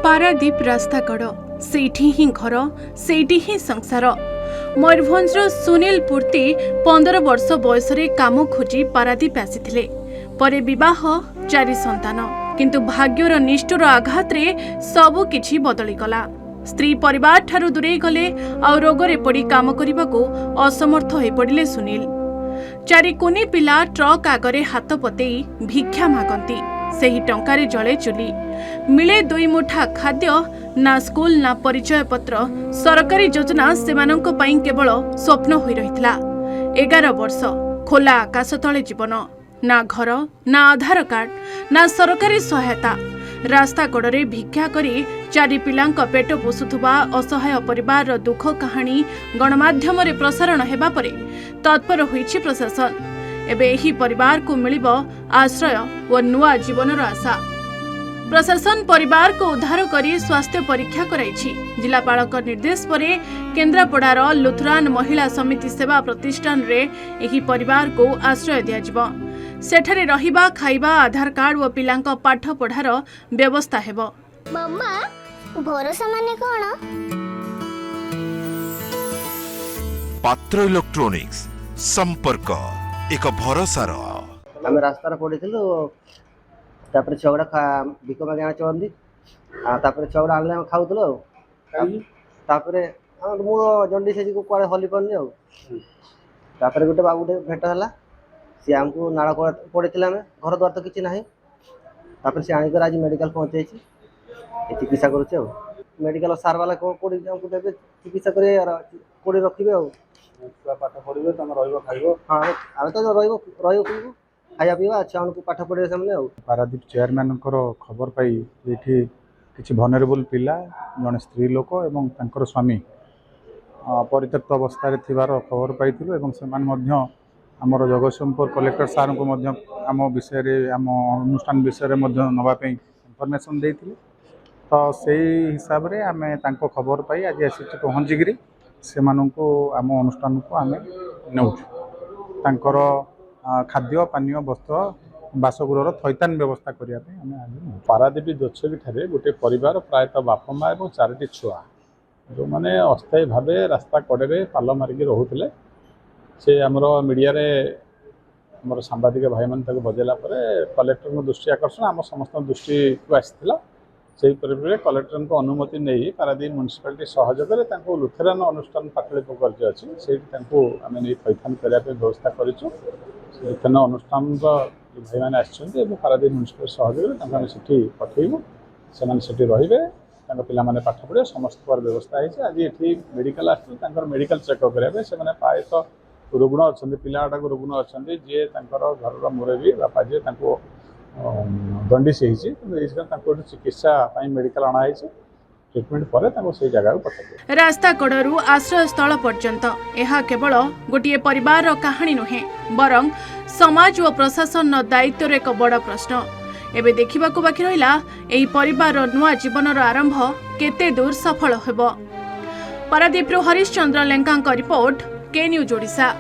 पारादीप रास्ताकड़ सेठी ही घर सेठी ही संसार। मयूरभंजर सुनील पूर्ति 15 वर्ष बयस काम खोजी पारादीप आसिथिले। परे विवाह 4 संतान, किंतु भाग्यर निष्ठुर आघात रे सबु किछि बदली गला। स्त्री परिवार ठारू दूरे गले आ रोगरे पड़ी काम करने को असमर्थ हो पड़िले सुनील। 4 कुनी पिला ट्रक आगरे हाथ पतेई भिक्षा मागंती। सेही टंकारे जले चुली, मिले 2 मुठा खाद्य, ना स्कूल ना परिचय पत्र। सरकारी योजना सेमानंक पई केवल स्वप्न होई रहितला। 11 वर्ष खोला आकाश तले जीवन, ना घर ना आधार कार्ड ना सरकारी सहायता। रास्ता कड़े भिक्षा करी 4 पिलांक पेट पोषुथुबा असहाय परिवार दुख कहानी गणमाध्यम रे प्रसारण हेबा परे तत्पर होईछि प्रशासन। एबे एही परिवार को मिलिबो आश्रय व नुआ जीवनर आशा। प्रशासन परिवार को उद्धार करी स्वास्थ्य परीक्षा कराइछि। जिलापालक निर्देश परे केन्द्रापड़ार लुथरान महिला समिति सेवा प्रतिष्ठान रे एही परिवार को आश्रय दियाजिबो। सेठारे रहिबा खाइबा आधार कार्ड व पिलांक पाठ पढ़ार व्यवस्था हेबो। मम्मा भरोसा माने कोन? पात्र इलेक्ट्रॉनिक्स संपर्क एक भरोसार। आम रास्तार पड़ीलु तापर छगड़ा भिक मागे चलती छगड़ा आनले खाऊल मु जंडी से कड़े हली पानी आपर गोटे बाबूटे भेट है सी आमको नाड़ पड़े घर द्वार तो किसी ना सी आनिक आज मेडिकल पहुँचे चिकित्सा करुचे मेडिकल सार वाला कौड़ी देवे चिकित्सा कौड़ी रखिए पाठ पढ़े तुम रही हाँ आम तो रही खाया पीवा छुआ पाठ पढ़े से पारादीप चेयरमैन खबर पाई ये किसी भनरेबल पिला जड़े स्त्री लोक एवं तांकर स्वामी परित्यक्त अवस्था थिबार खबर पाई आमर जगतसिंहपुर कलेक्टर सार को आम विषय आम अनुष्ठान विषय नापी इनफर्मेशन देते तो से हिसाब से आम खबर पाई आज आसी पहुँचिकी से आम अनुष्ठान को आम नौ खाद्य पानीय वस्त्र बासगृहर थैतान व्यवस्था करने पारादीप जोछवी ठारे गोटे परिवार प्रायतः बापा माँ और 4टी छुआ जो मैंने अस्थायी भाव रास्ता कड़े पाल मारिक रोते से आमर मीडिया आमर सांबादिक भाई मैंने बजेला कलेक्टर दृष्टि आकर्षण आम समस्त दृष्टि को आसाला से परिप्रेक्षी कलेक्टर को अनुमति नहीं पारादीप म्यूनिसिपालिटी सहयोग में लुथेरान अनुष्ठान पाटली पोखरी अच्छी से आम नहीं थैथान करने व्यवस्था करूँ। लुथेरान अनुष्ठान भाई मैंने आसछन्ति पारादीप म्यूनिसिपालिटी सहयोग में से पठेबू से रे पाने पाठ पढ़े समस्त व्यवस्था है। आज ये मेडिकल आस मेडिकल चेकअप करने से प्रायतः रुग्ण अच्छा पिलाटा रुग्ण अच्छा जी घर मुरबी बापा जी दंडिस चिकित्सा मेडिकल अणाई ट्रिटमेंट पर से जगह पठाई। रास्ता कड़ू आश्रय स्थल पर्यंत यह केवल गोटे परिवार कहानी नुहे बरं समाज और प्रशासन दायित्वर एक बड़ प्रश्न। एबे देखिबा को बाकी रहिला एही परिवार नुआ जीवनर आरंभ केते दूर सफल हेबो। पारादीपरू हरीश चंद्र लेंका रिपोर्ट के न्यूज ओडिशा।